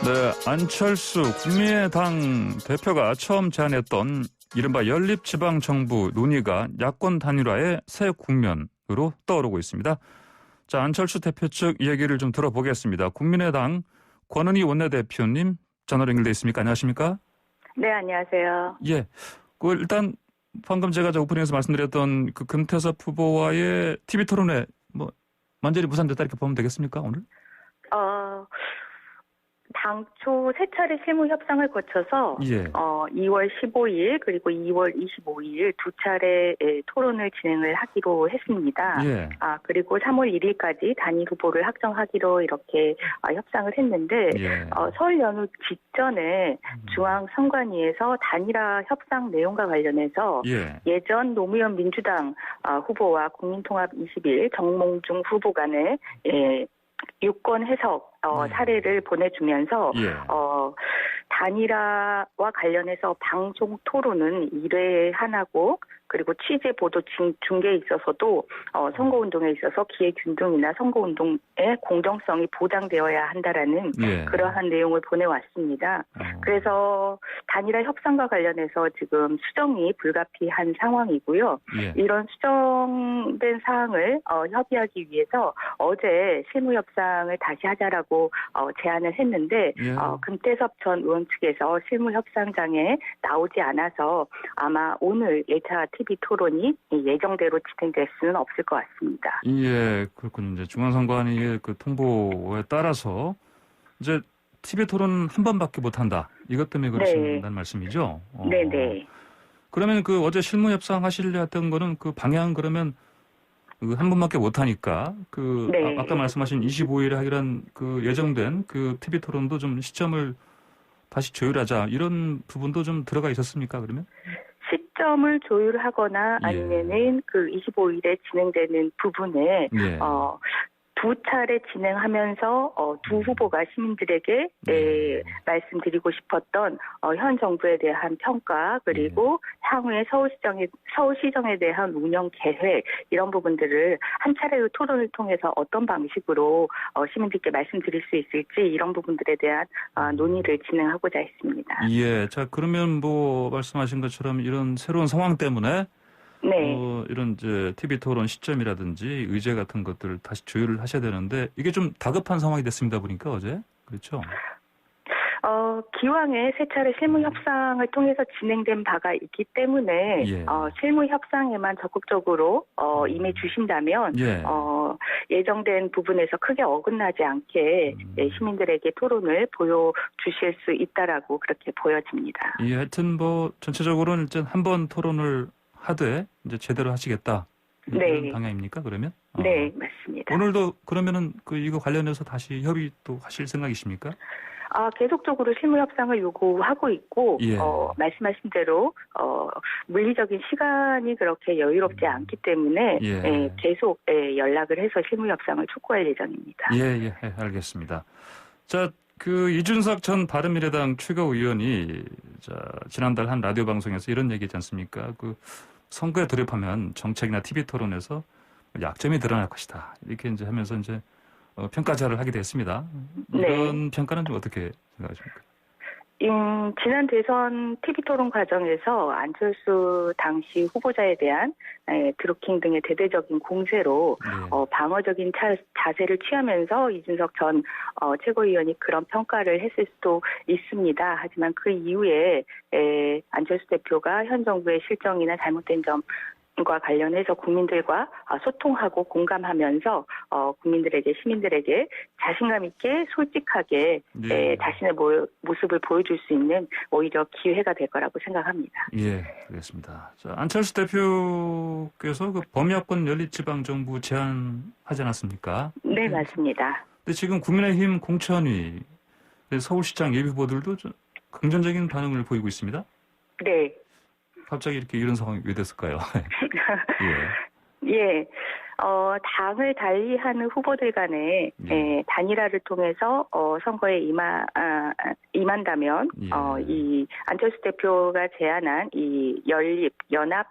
네, 안철수 국민의당 대표가 처음 제안했던 이른바 연립지방정부 논의가 야권 단일화의 새 국면으로 떠오르고 있습니다. 자, 안철수 대표 측 얘기를 좀 들어보겠습니다. 국민의당 권은희 원내대표님 전화로 연결돼 있습니까? 안녕하십니까? 네, 안녕하세요. 예, 일단 방금 제가 오프닝에서 말씀드렸던 그 금태섭 후보와의 TV 토론회 완전히 무산됐다 이렇게 보면 되겠습니까, 오늘? 당초 세 차례 실무 협상을 거쳐서 예. 2월 15일 그리고 2월 25일 두 차례 토론을 진행을 하기로 했습니다. 예. 그리고 3월 1일까지 단일 후보를 확정하기로 이렇게 협상을 했는데 예. 설 연휴 직전에 중앙선관위에서 단일화 협상 내용과 관련해서 예전 노무현 민주당 후보와 국민통합 21 정몽중 후보 간의 유권 해석 사례를 보내주면서 단일화와 관련해서 방송 토론은 1회에 하나고 그리고 취재 보도 중계에 있어서도 선거운동에 있어서 기획균등이나 선거운동의 공정성이 보장되어야 한다라는 그러한 내용을 보내왔습니다. 그래서 단일화 협상과 관련해서 지금 수정이 불가피한 상황이고요. 이런 수정된 사항을 협의하기 위해서 어제 실무협상을 다시 하자라고 제안을 했는데 금태섭 전 의원 측에서 실무협상장에 나오지 않아서 아마 오늘 1차 TV 토론이 예정대로 진행될 수는 없을 것 같습니다. 예, 그렇군요. 이제 중앙선관위의 그 통보에 따라서 이제 TV 토론 한 번밖에 못 한다. 이것 때문에 그러신다는 말씀이죠? 네네. 그러면 그 어제 실무 협상하시려 했던 거는 그 방향 그러면 그 한 번밖에 못 하니까 아까 말씀하신 25일에 하기로 한 그 예정된 그 TV 토론도 좀 시점을 다시 조율하자 이런 부분도 좀 들어가 있었습니까, 그러면? 시점을 조율하거나 아니면은 그 25일에 진행되는 부분에 두 차례 진행하면서 두 후보가 시민들에게 말씀드리고 싶었던 현 정부에 대한 평가 그리고 향후의 서울시정에 대한 운영 계획 이런 부분들을 한 차례의 토론을 통해서 어떤 방식으로 시민들께 말씀드릴 수 있을지 이런 부분들에 대한 논의를 진행하고자 했습니다. 예, 자 그러면 말씀하신 것처럼 이런 새로운 상황 때문에 이런 이제 TV 토론 시점이라든지 의제 같은 것들을 다시 조율을 하셔야 되는데 이게 좀 다급한 상황이 됐습니다 보니까 어제 그렇죠? 기왕에 세 차례 실무 협상을 통해서 진행된 바가 있기 때문에 실무 협상에만 적극적으로 임해 주신다면 예정된 부분에서 크게 어긋나지 않게 시민들에게 토론을 보여주실 수 있다라고 그렇게 보여집니다. 예, 하여튼 전체적으로는 일단 한 번 토론을 하되 이제 제대로 하시겠다. 이런 방향입니까? 그러면? 네, 맞습니다. 오늘도 그러면은 이거 관련해서 다시 협의 또 하실 생각이십니까? 계속적으로 실무 협상을 요구하고 있고 말씀하신 대로 물리적인 시간이 그렇게 여유롭지 않기 때문에 계속 연락을 해서 실무 협상을 촉구할 예정입니다. 예, 알겠습니다. 자, 이준석 전 바른미래당 최고위원이 지난달 한 라디오 방송에서 이런 얘기했지 않습니까? 선거에 돌입하면 정책이나 TV 토론에서 약점이 드러날 것이다. 이렇게 이제 하면서 이제 평가자를 하게 됐습니다. 이런 평가는 좀 어떻게 생각하십니까? 지난 대선 TV 토론 과정에서 안철수 당시 후보자에 대한 드루킹 등의 대대적인 공세로 방어적인 자세를 취하면서 이준석 전 최고위원이 그런 평가를 했을 수도 있습니다. 하지만 그 이후에 안철수 대표가 현 정부의 실정이나 잘못된 점과 관련해서 국민들과 소통하고 공감하면서 시민들에게 자신감 있게 솔직하게 자신의 모습을 보여줄 수 있는 오히려 기회가 될 거라고 생각합니다. 예, 알겠습니다. 자, 안철수 대표께서 범야권 연립지방정부 제안하지 않았습니까? 네, 맞습니다. 근데 지금 국민의힘 공천위 서울시장 예비후보들도 좀 긍정적인 반응을 보이고 있습니다. 네. 갑자기 이런 상황이 왜 됐을까요? 당을 달리하는 후보들 간에 단일화를 통해서 선거에 임한다면 이 안철수 대표가 제안한 이 연합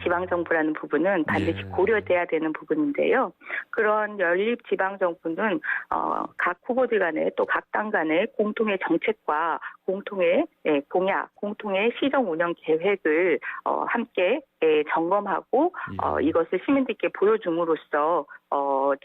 지방정부라는 부분은 반드시 예. 고려돼야 되는 부분인데요. 그런 연립지방정부는 각 후보들 간에 또 각 당 간의 공통의 정책과 공통의 공약, 공통의 시정 운영 계획을 함께 점검하고 예. 이것을 시민들께 보여줌으로써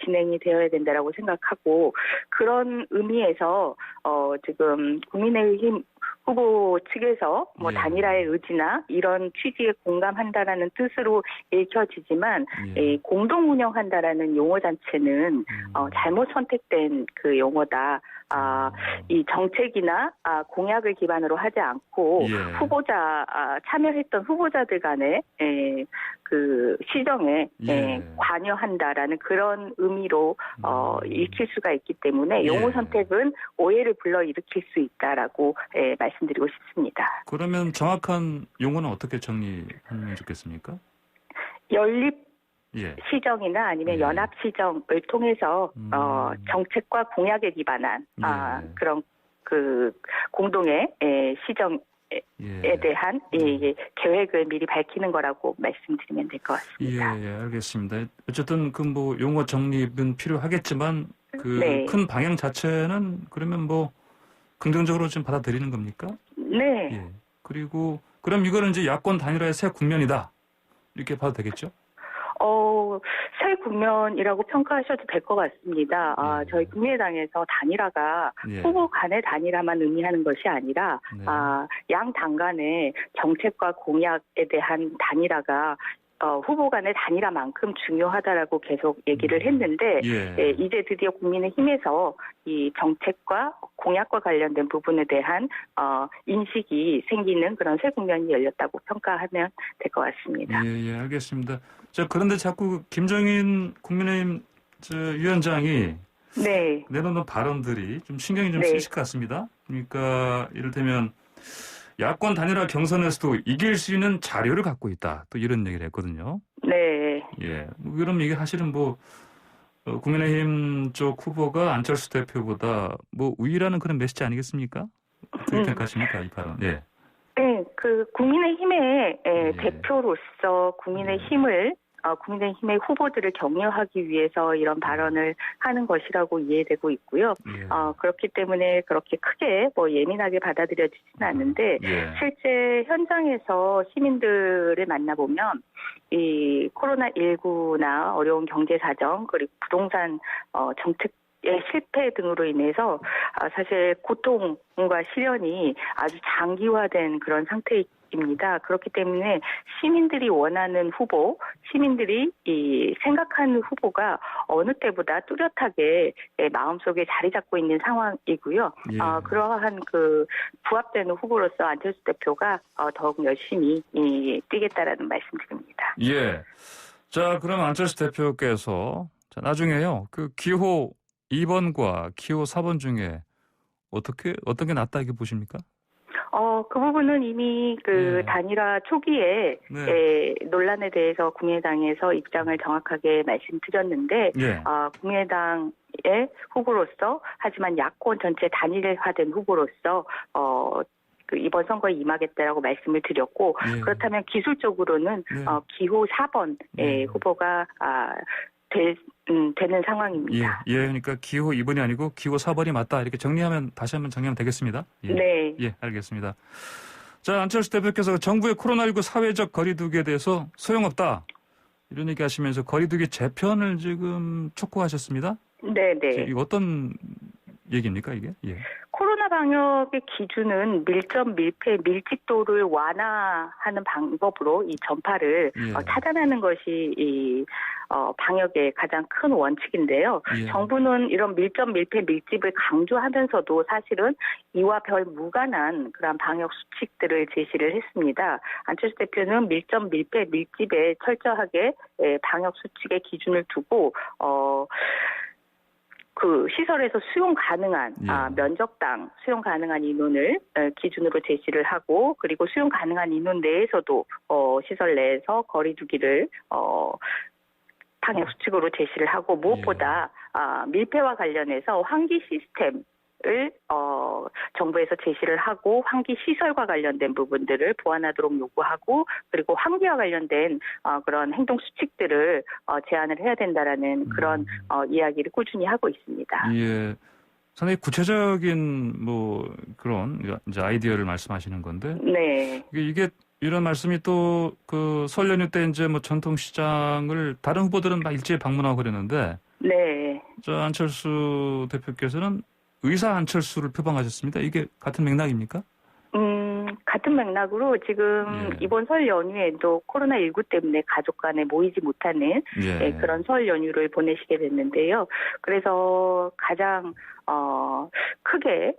진행이 되어야 된다라고 생각하고 그런 의미에서 지금 국민의힘 후보 측에서 예. 단일화의 의지나 이런 취지에 공감한다라는 뜻으로 읽혀지지만 예. 공동 운영한다라는 용어 자체는 잘못 선택된 그 용어다. 이 정책이나 공약을 기반으로 하지 않고 예. 참여했던 후보자들 간의 그 시정에 예. 관여한다라는 그런 의미로 읽힐 수가 있기 때문에 용어 예. 선택은 오해를 불러일으킬 수 있다라고 말씀드리고 싶습니다. 그러면 정확한 용어는 어떻게 정리하면 좋겠습니까? 연립 예. 시정이나 아니면 예. 연합 시정을 통해서 정책과 공약에 기반한 예. 그런 그 공동의 시정에 예. 대한 계획을 미리 밝히는 거라고 말씀드리면 될 것 같습니다. 예, 알겠습니다. 어쨌든 그 뭐 용어 정립은 필요하겠지만 그 네. 큰 방향 자체는 그러면 뭐 긍정적으로 좀 받아들이는 겁니까? 네. 예. 그리고 그럼 이거는 이제 야권 단일화의 새 국면이다. 이렇게 봐도 되겠죠? 새 국면이라고 평가하셔도 될 것 같습니다. 예. 저희 국민의당에서 단일화가 예. 후보 간의 단일화만 의미하는 것이 아니라 네. 양 당 간의 정책과 공약에 대한 단일화가 후보 간의 단일화만큼 중요하다라고 계속 얘기를 했는데 예. 이제 드디어 국민의힘에서 이 정책과 공약과 관련된 부분에 대한 인식이 생기는 그런 새 국면이 열렸다고 평가하면 될 것 같습니다. 예, 알겠습니다. 자, 그런데 자꾸 김종인 국민의힘 위원장이 네. 내놓는 발언들이 좀 신경이 좀 네. 쓰이실 것 같습니다. 그러니까 이를테면 야권 단일화 경선에서도 이길 수 있는 자료를 갖고 있다. 또 이런 얘기를 했거든요. 네. 예. 그럼 이게 사실은 뭐 국민의힘 쪽 후보가 안철수 대표보다 뭐 우위라는 그런 메시지 아니겠습니까? 어떻게 생각하십니까, 이 발언? 예. 네, 그 국민의힘의 예. 대표로서 국민의힘의 후보들을 격려하기 위해서 이런 발언을 하는 것이라고 이해되고 있고요. 예. 그렇기 때문에 그렇게 크게 예민하게 받아들여지지는 않는데 예. 실제 현장에서 시민들을 만나보면 이 코로나19나 어려운 경제 사정 그리고 부동산 정책 실패 등으로 인해서 사실 고통과 시련이 아주 장기화된 그런 상태입니다. 그렇기 때문에 시민들이 원하는 후보, 시민들이 생각하는 후보가 어느 때보다 뚜렷하게 마음속에 자리 잡고 있는 상황이고요. 예. 그러한 부합되는 후보로서 안철수 대표가 더욱 열심히 뛰겠다라는 말씀드립니다. 예. 자, 그럼 안철수 대표께서 나중에요. 그 기호 2번과 기호 4번 중에 어떤 게 낫다 이렇게 보십니까? 그 부분은 이미 예. 단일화 초기에 네. 논란에 대해서 국민의당에서 입장을 정확하게 말씀드렸는데 예. 국민의당의 후보로서 하지만 야권 전체 단일화된 후보로서 이번 선거에 임하겠다라고 말씀을 드렸고 예. 그렇다면 기술적으로는 네. 기호 4번 네. 후보가 되는 상황입니다. 예, 그러니까 기호 2번이 아니고 기호 4번이 맞다. 이렇게 다시 한번 정리하면 되겠습니다. 예. 네. 예, 알겠습니다. 자, 안철수 대표께서 정부의 코로나19 사회적 거리두기에 대해서 소용없다. 이런 얘기 하시면서 거리두기 재편을 지금 촉구하셨습니다. 네. 이거 어떤 얘기입니까, 이게? 예. 코로나 방역의 기준은 밀접, 밀폐, 밀집도를 완화하는 방법으로 이 전파를 예. 차단하는 것이 이 방역의 가장 큰 원칙인데요. 예. 정부는 이런 밀접, 밀폐, 밀집을 강조하면서도 사실은 이와 별 무관한 그런 방역 수칙들을 제시를 했습니다. 안철수 대표는 밀접, 밀폐, 밀집에 철저하게 방역 수칙의 기준을 두고 그 시설에서 수용 가능한 면적당 수용 가능한 인원을 기준으로 제시를 하고 그리고 수용 가능한 인원 내에서도 시설 내에서 거리두기를 방역 수칙으로 제시를 하고 무엇보다 밀폐와 관련해서 환기 시스템을 정부에서 제시를 하고 환기 시설과 관련된 부분들을 보완하도록 요구하고 그리고 환기와 관련된 그런 행동 수칙들을 제안을 해야 된다라는 그런 이야기를 꾸준히 하고 있습니다. 예. 상당히 구체적인 그런 이제 아이디어를 말씀하시는 건데. 네. 이게 이런 말씀이 또 그 설 연휴 때 이제 전통시장을 다른 후보들은 막 일제히 방문하고 그랬는데. 네. 안철수 대표께서는 의사 안철수를 표방하셨습니다. 이게 같은 맥락입니까? 같은 맥락으로 지금 이번 설 연휴에도 코로나19 때문에 가족 간에 모이지 못하는 그런 설 연휴를 보내시게 됐는데요. 그래서 가장 크게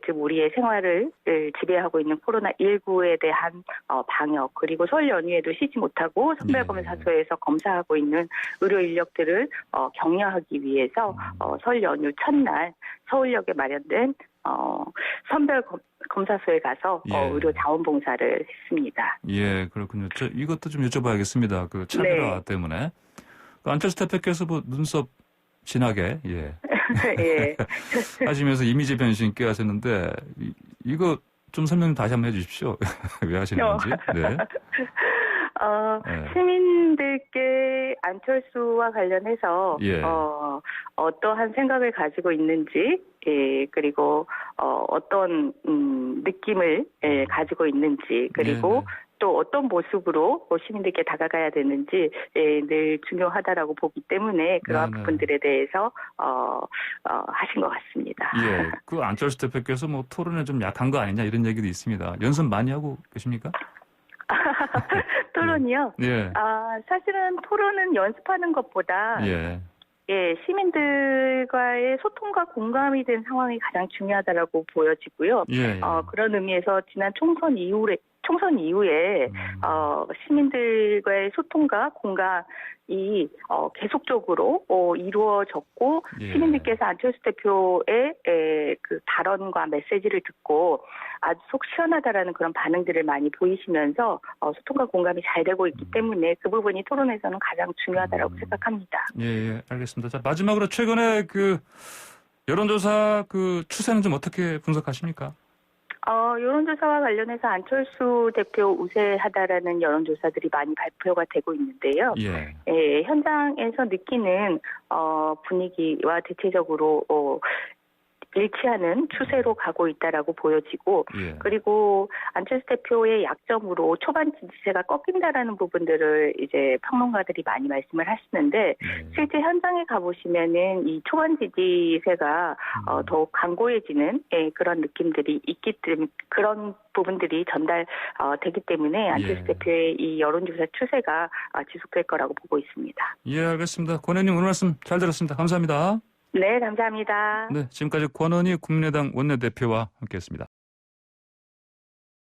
지금 우리의 생활을 지배하고 있는 코로나19에 대한 방역 그리고 설 연휴에도 쉬지 못하고 선별검사소에서 검사하고 있는 의료 인력들을 격려하기 위해서 설 연휴 첫날 서울역에 마련된 선별검사소에 가서 의료 자원봉사를 했습니다. 예, 그렇군요. 이것도 좀 여쭤봐야겠습니다. 그 차별화 때문에. 안철수 대표께서 눈썹 진하게 예. 하시면서 이미지 변신 꽤 하셨는데 이거 좀 설명 다시 한번 해주십시오. 왜 하시는 건지. 네. 시민들께 안철수와 관련해서 어떠한 생각을 가지고 있는지 그리고 어떤 느낌을 가지고 있는지 그리고 또 어떤 모습으로 시민들께 다가가야 되는지 늘 중요하다라고 보기 때문에 그러한 부분들에 대해서 하신 것 같습니다. 예, 그 안철수 대표께서 토론에 좀 약한 거 아니냐 이런 얘기도 있습니다. 연습 많이 하고 계십니까? 토론이요? 예. 사실은 토론은 연습하는 것보다 시민들과의 소통과 공감이 된 상황이 가장 중요하다라고 보여지고요. 그런 의미에서 지난 총선 이후에 시민들과의 소통과 공감이 계속적으로 이루어졌고 시민들께서 안철수 대표의 그 발언과 메시지를 듣고 아주 속 시원하다라는 그런 반응들을 많이 보이시면서 소통과 공감이 잘 되고 있기 때문에 그 부분이 토론에서는 가장 중요하다라고 생각합니다. 예, 알겠습니다. 자, 마지막으로 최근에 그 여론조사 그 추세는 좀 어떻게 분석하십니까? 여론조사와 관련해서 안철수 대표 우세하다라는 여론조사들이 많이 발표가 되고 있는데요. 현장에서 느끼는 분위기와 대체적으로 일치하는 추세로 가고 있다라고 보여지고 그리고 안철수 대표의 약점으로 초반 지지세가 꺾인다라는 부분들을 이제 평론가들이 많이 말씀을 하시는데 실제 현장에 가보시면은 이 초반 지지세가 더욱 강고해지는 그런 느낌들이 있기 때문에 그런 부분들이 전달되기 때문에 안철수 대표의 이 여론조사 추세가 지속될 거라고 보고 있습니다. 예, 알겠습니다. 권 의원님 오늘 말씀 잘 들었습니다. 감사합니다. 네, 감사합니다. 네, 지금까지 권은희 국민의당 원내대표와 함께했습니다.